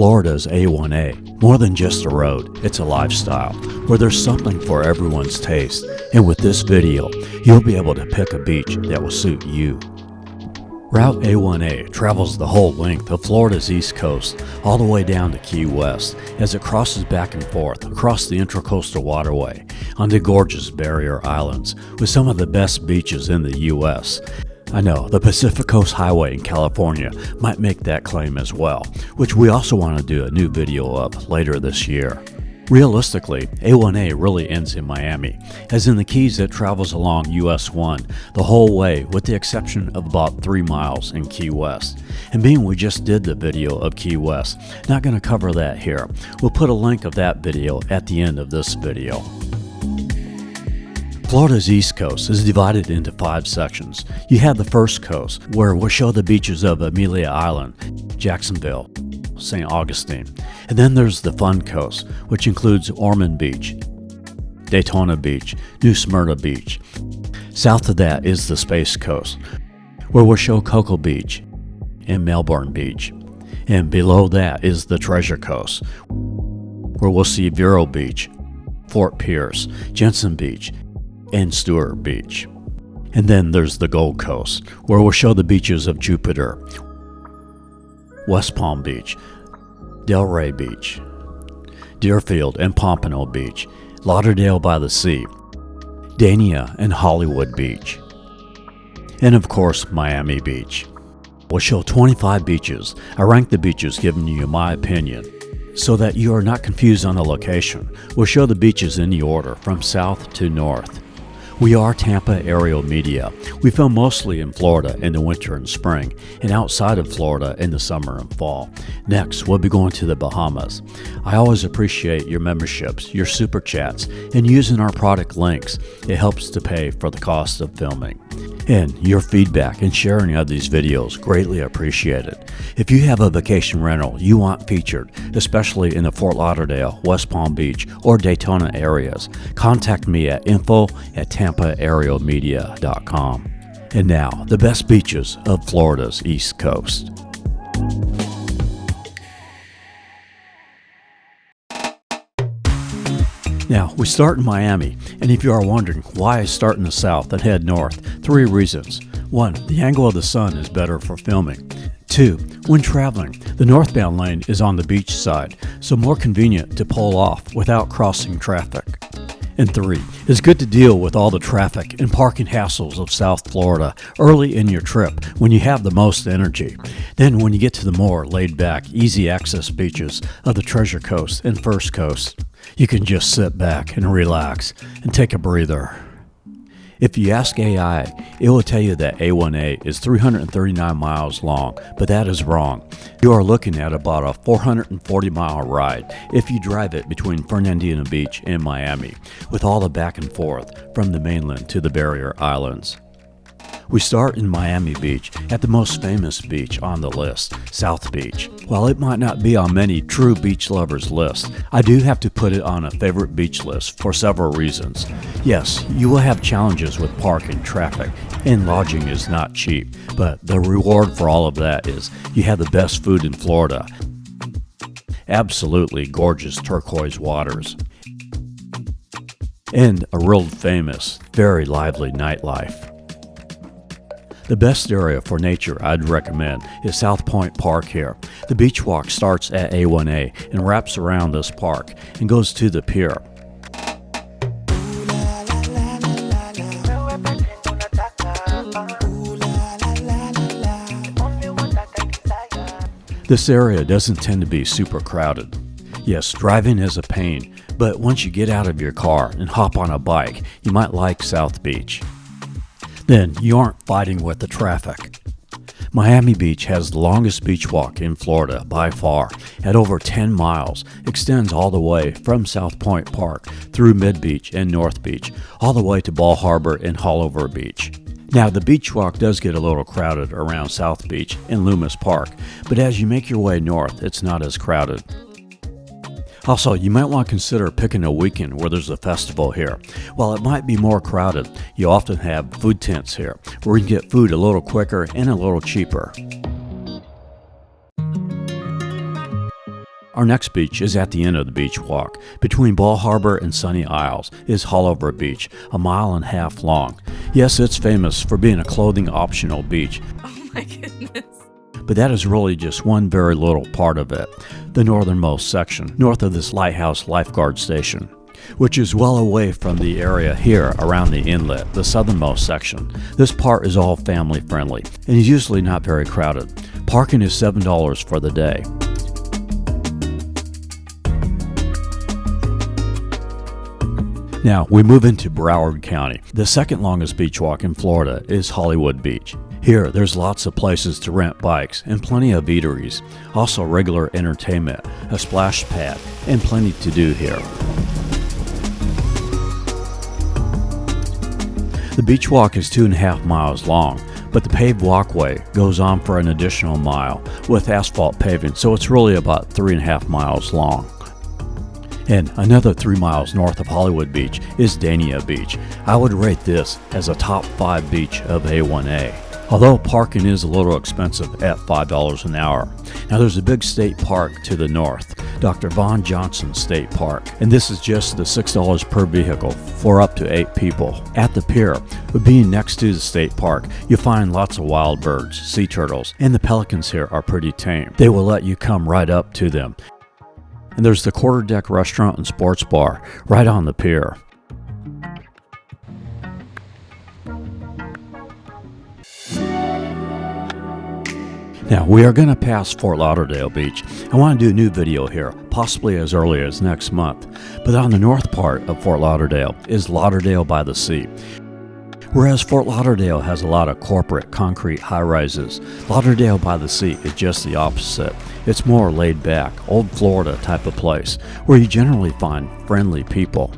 Florida's A1A, more than just a road, it's a lifestyle, where there's something for everyone's taste. And with this video, you'll be able to pick a beach that will suit you. Route A1A travels the whole length of Florida's east coast, all the way down to Key West, as it crosses back and forth across the Intracoastal Waterway onto gorgeous barrier islands with some of the best beaches in the U.S. I know the Pacific Coast Highway in California might make that claim as well, which we also want to do a new video of later this year. Realistically, A1A really ends in Miami, as in the Keys it travels along US 1 the whole way with the exception of about 3 miles in Key West. And being we just did the video of Key West, not going to cover that here. We'll put a link of that video at the end of this video. Florida's East Coast is divided into 5 sections. You have the first coast, where we'll show the beaches of Amelia Island, Jacksonville, St. Augustine. And then there's the Fun Coast, which includes Ormond Bch, Daytona Bch, New Smyrna Bch. South of that is the Space Coast, where we'll show Cocoa Beach and Melbourne Bch. And below that is the Treasure Coast, where we'll see Vero Bch, Fort Pierce, Jensen Bch, and Stuart Bch. And then there's the Gold Coast, where we'll show the beaches of Jupiter, West Palm Beach, Delray Bch, Deerfield and Pompano Bch, Lauderdale-By-The-Sea, Dania and Haulover Bch, and of course Miami Beach. We'll show 25 beaches. I rank the beaches giving you my opinion so that you are not confused on the location. We'll show the beaches in the order from south to north. We are Tampa Aerial Media. We film mostly in Florida in the winter and spring, and outside of Florida in the summer and fall. Next, we'll be going to the Bahamas. I always appreciate your memberships, your super chats, and using our product links. It helps to pay for the cost of filming. And your feedback and sharing of these videos greatly appreciated. If you have a vacation rental you want featured, especially in the Fort Lauderdale, West Palm Beach, or Daytona areas, contact me at info@tampaaerialmedia.com. And now, the best beaches of Florida's East Coast. Now, we start in Miami, and if you are wondering why I start in the south and head north, 3 reasons. 1, the angle of the sun is better for filming. 2, when traveling, the northbound lane is on the beach side, so more convenient to pull off without crossing traffic. And 3, it's good to deal with all the traffic and parking hassles of South Florida early in your trip when you have the most energy. Then when you get to the more laid-back, easy access beaches of the Treasure Coast and First Coast, you can just sit back and relax and take a breather. If you ask AI, it will tell you that A1A is 339 miles long, but that is wrong. You are looking at about a 440-mile ride if you drive it between Fernandina Beach and Miami, with all the back and forth from the mainland to the barrier islands. We start in Miami Beach at the most famous beach on the list, South Bch. While it might not be on many true beach lovers' lists, I do have to put it on a favorite beach list for several reasons. Yes, you will have challenges with parking, traffic, and lodging is not cheap, but the reward for all of that is you have the best food in Florida, absolutely gorgeous turquoise waters, and a world famous, very lively nightlife. The best area for nature I'd recommend is South Point Park here. The beach walk starts at A1A and wraps around this park and goes to the pier. This area doesn't tend to be super crowded. Yes, driving is a pain, but once you get out of your car and hop on a bike, you might like South Bch. Then you aren't fighting with the traffic. Miami Beach has the longest beach walk in Florida by far, at over 10 miles, extends all the way from South Point Park through Mid Beach and North Beach, all the way to Bal Harbour and Haulover Bch. Now, the beach walk does get a little crowded around South Bch and Loomis Park, but as you make your way north, it's not as crowded. Also, you might want to consider picking a weekend where there's a festival here. While it might be more crowded, you often have food tents here, where you can get food a little quicker and a little cheaper. Our next beach is at the end of the beach walk. Between Ball Harbor and Sunny Isles is Haulover Bch, a mile and a half long. Yes, it's famous for being a clothing optional beach. Oh my goodness. But that is really just one very little part of it, the northernmost section, north of this lighthouse lifeguard station, which is well away from the area here around the inlet, the southernmost section. This part is all family friendly and is usually not very crowded. Parking is $7 for the day. Now, we move into Broward County. The second longest beach walk in Florida is Hollywood Beach. Here, there's lots of places to rent bikes and plenty of eateries. Also regular entertainment, a splash pad, and plenty to do here. The beach walk is 2.5 miles long, but the paved walkway goes on for an additional mile with asphalt paving, so it's really about 3.5 miles long. And another 3 miles north of Hollywood Beach is Dania Bch. I would rate this as a top 5 beach of A1A. Although parking is a little expensive at $5 an hour. Now there's a big state park to the north, Dr. Von Johnson State Park, and this is just the $6 per vehicle for up to 8 people. At the pier, being next to the state park, you'll find lots of wild birds, sea turtles, and the pelicans here are pretty tame. They will let you come right up to them. And there's the quarter deck restaurant and sports bar right on the pier. Now, we are going to pass Fort Lauderdale Beach. I want to do a new video here, possibly as early as next month. But on the north part of Fort Lauderdale is Lauderdale-By-The-Sea. Whereas Fort Lauderdale has a lot of corporate concrete high-rises, Lauderdale-By-The-Sea is just the opposite. It's more laid back, old Florida type of place, where you generally find friendly people.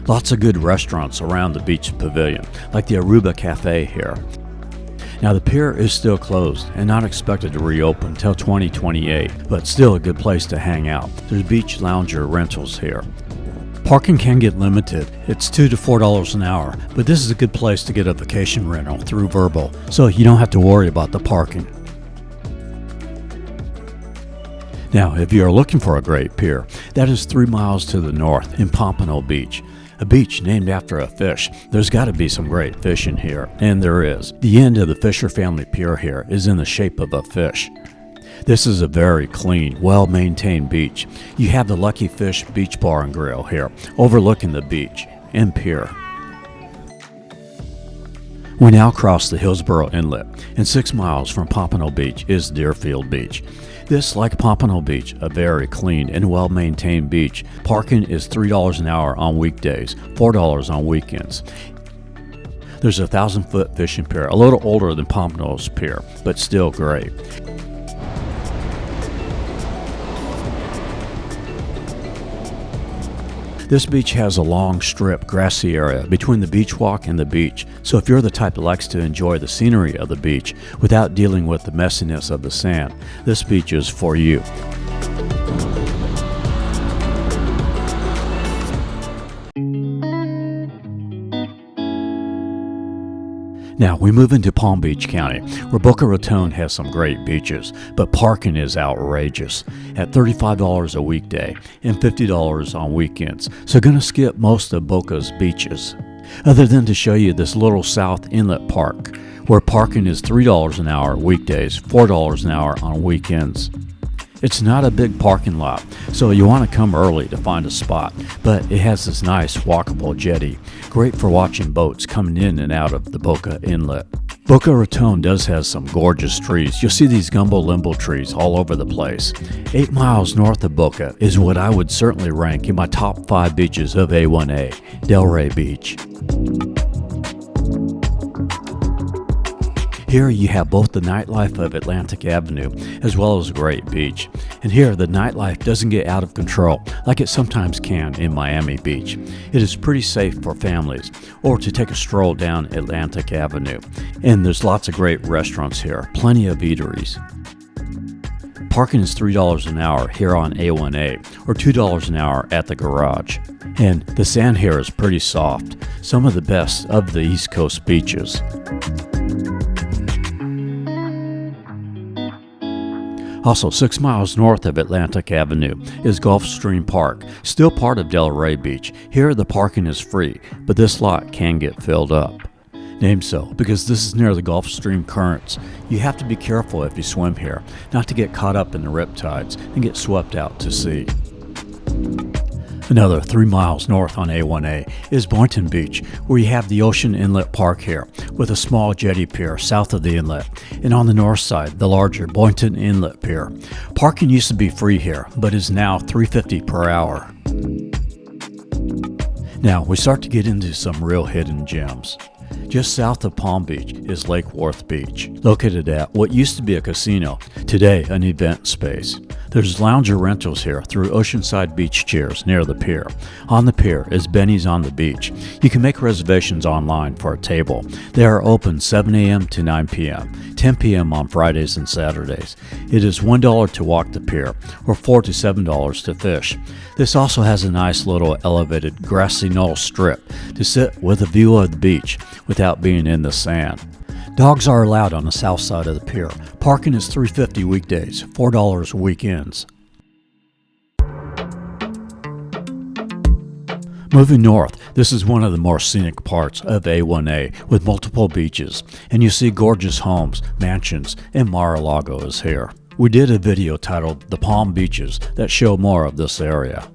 Lots of good restaurants around the beach pavilion, like the Aruba Cafe here. Now the pier is still closed and not expected to reopen until 2028, but still a good place to hang out. There's beach lounger rentals here. Parking can get limited. It's $2 to $4 an hour, but this is a good place to get a vacation rental through Verbal, so you don't have to worry about the parking. Now, if you are looking for a great pier, that is 3 miles to the north in Pompano Bch. A beach named after a fish. There's got to be some great fishing here, and there is. The end of the Fisher family pier here is in the shape of a fish. This is a very clean, well-maintained beach. You have the Lucky Fish Beach Bar and Grill here, overlooking the beach and pier. We now cross the Hillsborough Inlet, and 6 miles from Pompano Beach is Deerfield Bch. This, like Pompano Beach, a very clean and well-maintained beach. Parking is $3 an hour on weekdays, $4 on weekends. There's a 1,000-foot fishing pier, a little older than Pompano's pier, but still great. This beach has a long strip, grassy area between the beach walk and the beach, so if you're the type that likes to enjoy the scenery of the beach without dealing with the messiness of the sand, this beach is for you. Now, we move into Palm Beach County, where Boca Raton has some great beaches, but parking is outrageous at $35 a weekday and $50 on weekends, so gonna skip most of Boca's beaches, other than to show you this little South Inlet Park, where parking is $3 an hour weekdays, $4 an hour on weekends. It's not a big parking lot, so you want to come early to find a spot, but it has this nice walkable jetty, great for watching boats coming in and out of the Boca Inlet. Boca Raton does have some gorgeous trees. You'll see these gumbo limbo trees all over the place. 8 miles north of Boca is what I would certainly rank in my top 5 beaches of A1A, Delray Bch. Here you have both the nightlife of Atlantic Avenue as well as a great beach. And here the nightlife doesn't get out of control like it sometimes can in Miami Beach. It is pretty safe for families or to take a stroll down Atlantic Avenue. And there's lots of great restaurants here, plenty of eateries. Parking is $3 an hour here on A1A or $2 an hour at the garage. And the sand here is pretty soft, some of the best of the East Coast beaches. Also, 6 miles north of Atlantic Avenue is Gulfstream Park, still part of Delray Beach. Here the parking is free, but this lot can get filled up. Named so because this is near the Gulf Stream currents. You have to be careful if you swim here, not to get caught up in the riptides and get swept out to sea. Another 3 miles north on A1A is Boynton Bch, where you have the Ocean Inlet Park here, with a small jetty pier south of the inlet, and on the north side, the larger Boynton Inlet Pier. Parking used to be free here, but is now $3.50 per hour. Now, we start to get into some real hidden gems. Just south of Palm Beach is Lake Worth Bch, located at what used to be a casino, today an event space. There's lounger rentals here through Oceanside Beach Chairs near the pier. On the pier is Benny's on the Beach. You can make reservations online for a table. They are open 7 a.m. to 9 p.m., 10 p.m. on Fridays and Saturdays. It is $1 to walk the pier, or $4 to $7 to fish. This also has a nice little elevated grassy knoll strip to sit with a view of the beach without being in the sand. Dogs are allowed on the south side of the pier. Parking is $3.50 weekdays, $4 weekends. Moving north, this is one of the more scenic parts of A1A with multiple beaches, and you see gorgeous homes, mansions, and Mar-a-Lago is here. We did a video titled The Palm Beaches that show more of this area.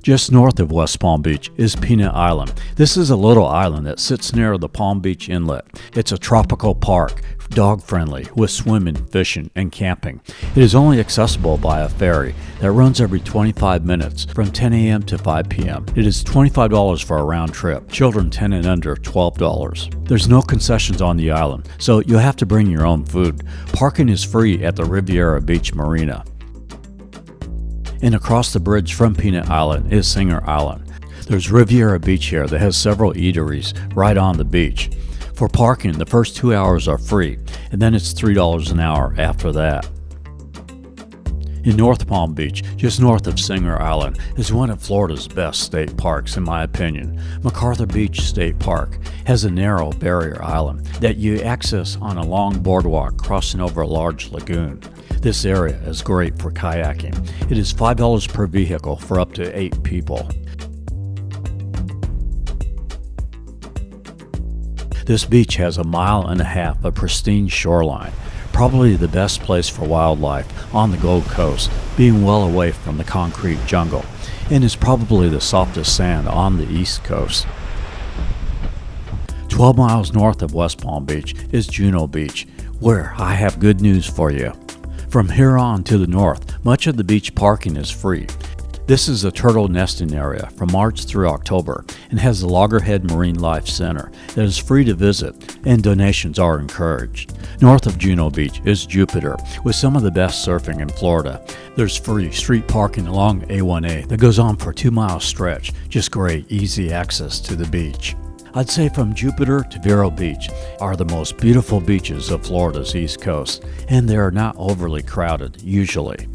Just north of West Palm Beach is Peanut Island. This is a little island that sits near the Palm Beach Inlet. It's a tropical park, dog-friendly, with swimming, fishing, and camping. It is only accessible by a ferry that runs every 25 minutes from 10 a.m. to 5 p.m. It is $25 for a round trip. Children 10 and under, $12. There's no concessions on the island, so you'll have to bring your own food. Parking is free at the Riviera Beach Marina. And across the bridge from Peanut Island is Singer Island. There's Riviera Beach here that has several eateries right on the beach. For parking, the first 2 hours are free, and then it's $3 an hour after that. In North Palm Beach, just north of Singer Island, is one of Florida's best state parks in my opinion. MacArthur Beach State Park has a narrow barrier island that you access on a long boardwalk crossing over a large lagoon. This area is great for kayaking. It is $5 per vehicle for up to 8 people. This beach has 1.5 miles of pristine shoreline, probably the best place for wildlife on the Gold Coast, being well away from the concrete jungle, and is probably the softest sand on the East Coast. 12 miles north of West Palm Beach is Juno Bch, where I have good news for you. From here on to the north, much of the beach parking is free. This is a turtle nesting area from March through October and has the Loggerhead Marine Life Center that is free to visit, and donations are encouraged. North of Juno Beach is Jupiter, with some of the best surfing in Florida. There's free street parking along A1A that goes on for a 2-mile stretch, just great easy access to the beach. I'd say from Jupiter to Vero Bch are the most beautiful beaches of Florida's East Coast, and they are not overly crowded usually.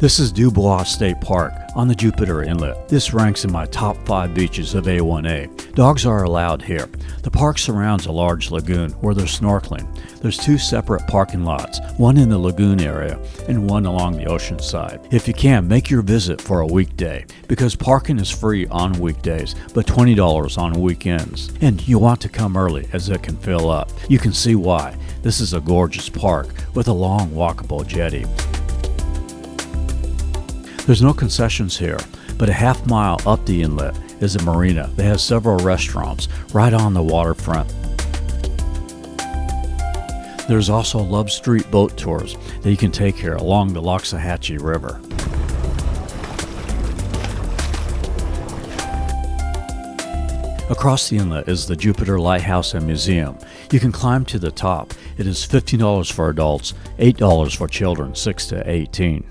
This is Dubois State Park on the Jupiter Inlet. This ranks in my top 5 beaches of A1A. Dogs are allowed here. The park surrounds a large lagoon where there's snorkeling. There's 2 separate parking lots, one in the lagoon area and one along the ocean side. If you can, make your visit for a weekday, because parking is free on weekdays, but $20 on weekends. And you want to come early as it can fill up. You can see why. This is a gorgeous park with a long walkable jetty. There's no concessions here, but a half mile up the inlet is a marina that has several restaurants right on the waterfront. There's also Love Street boat tours that you can take here along the Loxahatchee River. Across the inlet is the Jupiter Lighthouse and Museum. You can climb to the top. It is $15 for adults, $8 for children 6 to 18.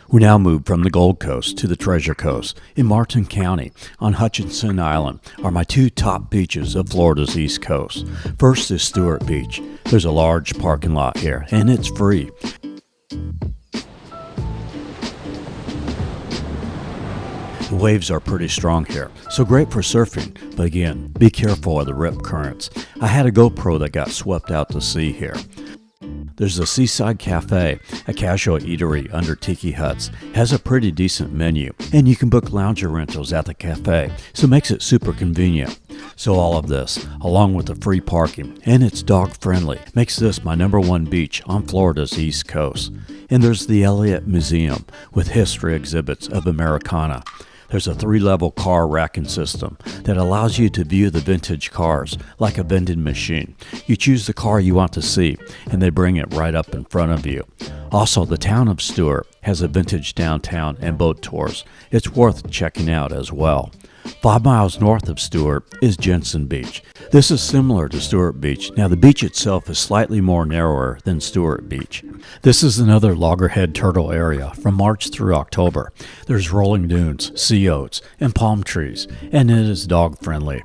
We now move from the Gold Coast to the Treasure Coast. In Martin County, on Hutchinson Island, are my 2 top beaches of Florida's East Coast. First is Stuart Bch. There's a large parking lot here, and it's free. The waves are pretty strong here, so great for surfing, but again, be careful of the rip currents. I had a GoPro that got swept out to sea here. There's a Seaside Cafe, a casual eatery under tiki huts, has a pretty decent menu, and you can book lounger rentals at the cafe, so it makes it super convenient. So all of this, along with the free parking, and it's dog friendly, makes this my #1 beach on Florida's East Coast. And there's the Elliott Museum with history exhibits of Americana. There's a 3-level car racking system that allows you to view the vintage cars like a vending machine. You choose the car you want to see, and they bring it right up in front of you. Also, the town of Stuart has a vintage downtown and boat tours. It's worth checking out as well. 5 miles north of Stuart is Jensen Bch. This is similar to Stuart Bch. Now the beach itself is slightly more narrower than Stuart Bch. This is another loggerhead turtle area from March through October. There's rolling dunes, sea oats, and palm trees, and it is dog friendly.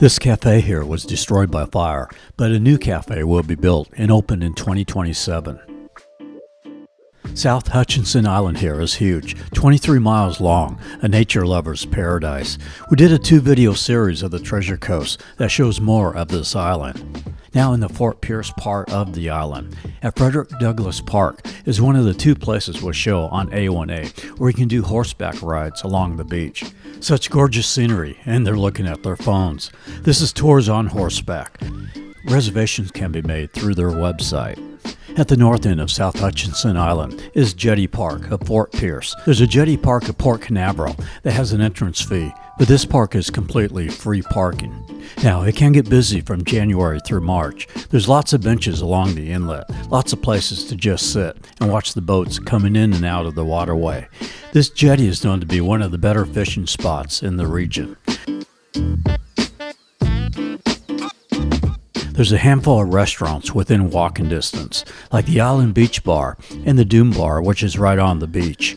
This cafe here was destroyed by fire, but a new cafe will be built and open in 2027. South Hutchinson Island here is huge, 23 miles long, a nature lover's paradise. We did a 2-video series of the Treasure Coast that shows more of this island. Now in the Fort Pierce part of the island, at Frederick Douglass Park is one of the 2 places we'll show on A1A where you can do horseback rides along the beach. Such gorgeous scenery, and they're looking at their phones. This is tours on horseback. Reservations can be made through their website. At the north end of South Hutchinson Island is Jetty Park of Fort Pierce. There's a Jetty Park of Port Canaveral that has an entrance fee, but this park is completely free parking. Now, it can get busy from January through March. There's lots of benches along the inlet, lots of places to just sit and watch the boats coming in and out of the waterway. This jetty is known to be one of the better fishing spots in the region. There's a handful of restaurants within walking distance, like the Island Beach Bar and the Doom Bar, which is right on the beach.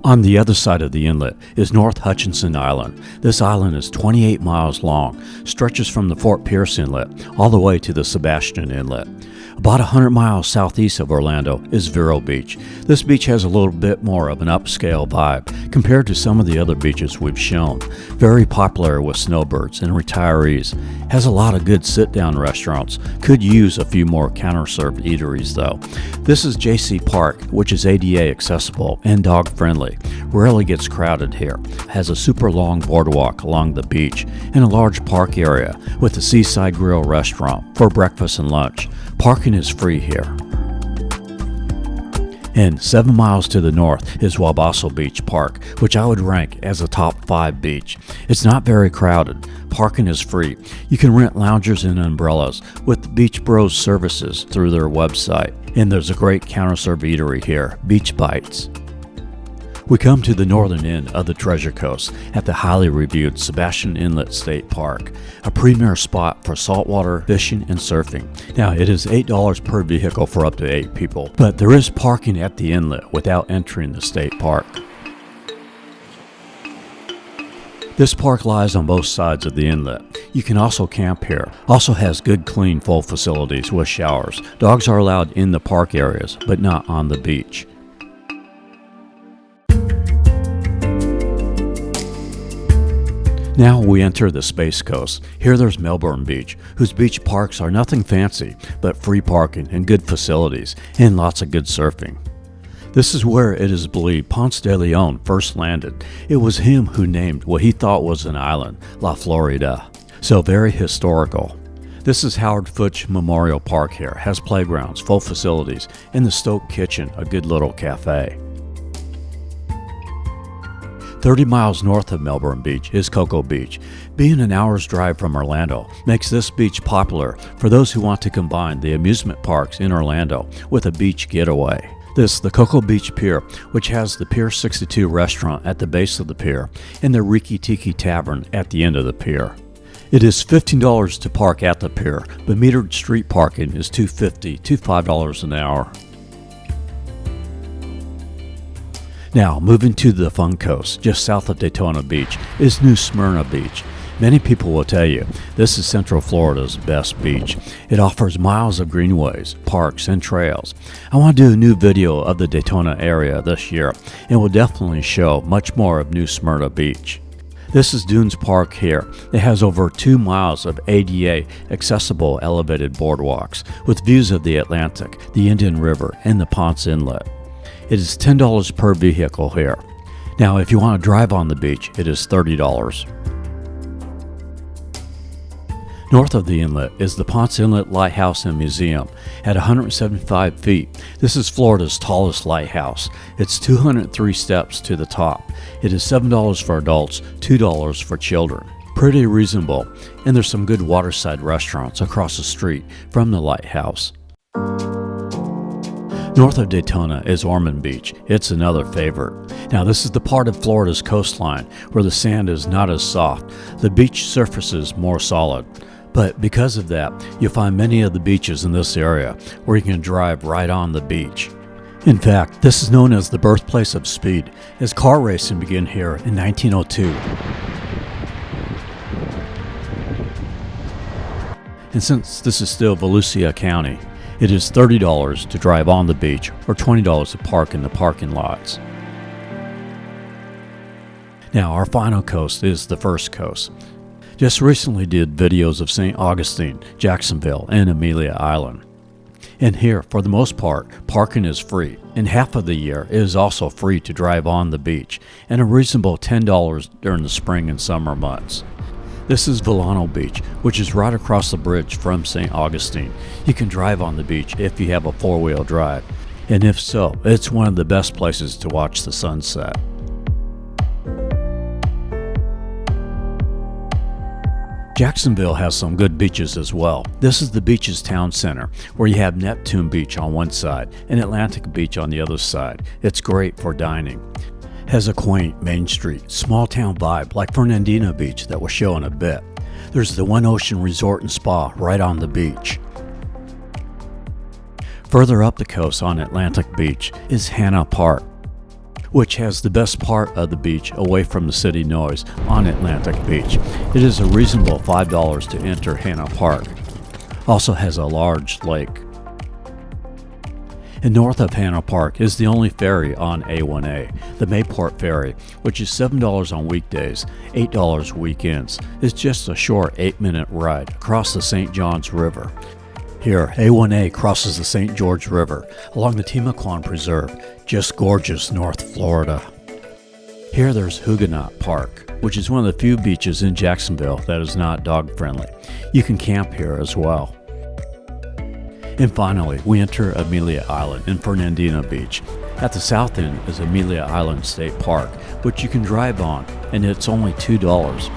On the other side of the inlet is North Hutchinson Island. This island is 28 miles long, stretches from the Fort Pierce Inlet all the way to the Sebastian Inlet. About 100 miles southeast of Orlando is Vero Bch. This beach has a little bit more of an upscale vibe compared to some of the other beaches we've shown. Very popular with snowbirds and retirees. Has a lot of good sit-down restaurants. Could use a few more counter-served eateries though. This is JC Park, which is ADA accessible and dog-friendly. Rarely gets crowded here. Has a super long boardwalk along the beach and a large park area with a Seaside Grill restaurant for breakfast and lunch. Parking is free here. And 7 miles to the north is Wabasso Beach Park, which I would rank as a top 5 beach. It's not very crowded. Parking is free. You can rent loungers and umbrellas with Beach Bros services through their website. And there's a great counter-serve eatery here, Beach Bites. We come to the northern end of the Treasure Coast at the highly reviewed Sebastian Inlet State Park, a premier spot for saltwater fishing and surfing. Now, it is $8 per vehicle for up to 8 people, but there is parking at the inlet without entering the state park. This park lies on both sides of the inlet. You can also camp here. Also has good clean full facilities with showers. Dogs are allowed in the park areas, but not on the beach. Now we enter the Space Coast. Here there's Melbourne Bch, whose beach parks are nothing fancy, but free parking and good facilities, and lots of good surfing. This is where it is believed Ponce de Leon first landed. It was him who named what he thought was an island, La Florida. So very historical. This is Howard Futch Memorial Park here. Has playgrounds, full facilities, and the Stoke Kitchen, a good little cafe. 30 miles north of Melbourne Bch is Cocoa Beach. Being an hour's drive from Orlando makes this beach popular for those who want to combine the amusement parks in Orlando with a beach getaway. This, the Cocoa Beach Pier, which has the Pier 62 restaurant at the base of the pier and the Riki Tiki Tavern at the end of the pier. It is $15 to park at the pier, but metered street parking is $2.50 to $5 an hour. Now, moving to the Fun Coast, just south of Daytona Beach, is New Smyrna Beach. Many people will tell you this is Central Florida's best beach. It offers miles of greenways, parks, and trails. I want to do a new video of the Daytona area this year, and will definitely show much more of New Smyrna Beach. This is Dunes Park here. It has over 2 miles of ADA accessible elevated boardwalks with views of the Atlantic, the Indian River, and the Ponce Inlet. It is $10 per vehicle here. Now, if you want to drive on the beach, it is $30. North of the inlet is the Ponce Inlet Lighthouse and Museum at 175 feet. This is Florida's tallest lighthouse. It's 203 steps to the top. It is $7 for adults, $2 for children. Pretty reasonable, and there's some good waterside restaurants across the street from the lighthouse. North of Daytona is Ormond Bch. It's another favorite. Now, this is the part of Florida's coastline where the sand is not as soft. The beach surface is more solid. But because of that, you'll find many of the beaches in this area where you can drive right on the beach. In fact, this is known as the birthplace of speed, as car racing began here in 1902. And since this is still Volusia County, it is $30 to drive on the beach or $20 to park in the parking lots. Now, our final coast is the First Coast. Just recently did videos of St. Augustine, Jacksonville, and Amelia Island. And here, for the most part, parking is free, and half of the year it is also free to drive on the beach, and a reasonable $10 during the spring and summer months. This is Vilano Bch, which is right across the bridge from St. Augustine. You can drive on the beach if you have a four-wheel drive, and if so, it's one of the best places to watch the sunset. Jacksonville has some good beaches as well. This is the beach's town center, where you have Neptune Beach on one side and Atlantic Beach on the other side. It's great for dining. Has a quaint Main Street, small town vibe like Fernandina Beach that we'll show in a bit. There's the One Ocean Resort and Spa right on the beach. Further up the coast on Atlantic Beach is Hannah Park, which has the best part of the beach away from the city noise on Atlantic Beach. It is a reasonable $5 to enter Hannah Park. Also has a large lake. And north of Hannah Park is the only ferry on A1A, the Mayport Ferry, which is $7 on weekdays, $8 weekends. It's just a short 8-minute ride across the St. Johns River. Here, A1A crosses the St. George River along the Timaquan Preserve, just gorgeous North Florida. Here there's Huguenot Park, which is one of the few beaches in Jacksonville that is not dog-friendly. You can camp here as well. And finally, we enter Amelia Island in Fernandina Beach. At the south end is Amelia Island State Park, which you can drive on, and it's only $2.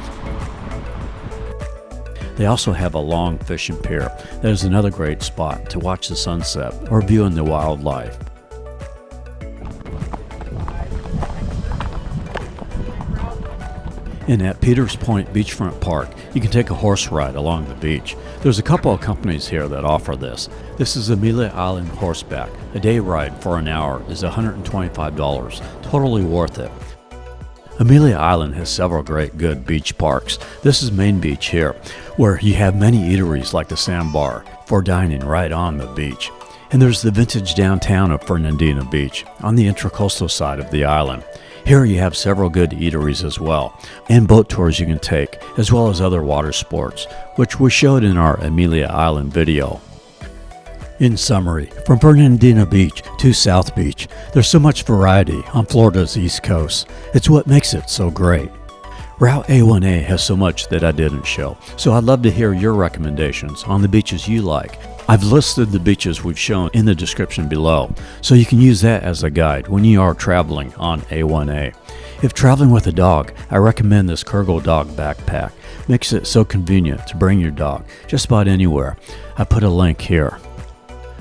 They also have a long fishing pier that is another great spot to watch the sunset or viewing the wildlife. And at Peters Point Beachfront Park, you can take a horse ride along the beach. There's a couple of companies here that offer this. This is Amelia Island Horseback. A day ride for an hour is $125, totally worth it. Amelia Island has several great good beach parks. This is Main Beach here, where you have many eateries like the Sandbar for dining right on the beach. And there's the vintage downtown of Fernandina Beach on the intracoastal side of the island. Here you have several good eateries as well, and boat tours you can take, as well as other water sports, which we showed in our Amelia Island video. In summary, from Fernandina Beach to South Beach, there's so much variety on Florida's East Coast. It's what makes it so great. Route A1A has so much that I didn't show, so I'd love to hear your recommendations on the beaches you like. I've listed the beaches we've shown in the description below, so you can use that as a guide when you are traveling on A1A. If traveling with a dog, I recommend this Kurgle dog backpack. Makes it so convenient to bring your dog just about anywhere. I put a link here.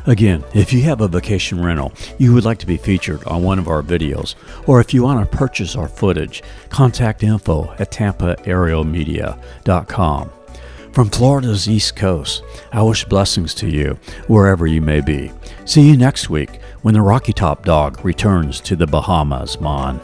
Again, if you have a vacation rental you would like to be featured on one of our videos, or if you want to purchase our footage, contact info@tampaaerialmedia.com. From Florida's East Coast, I wish blessings to you wherever you may be. See you next week when the Rocky Top Dog returns to the Bahamas, Mon.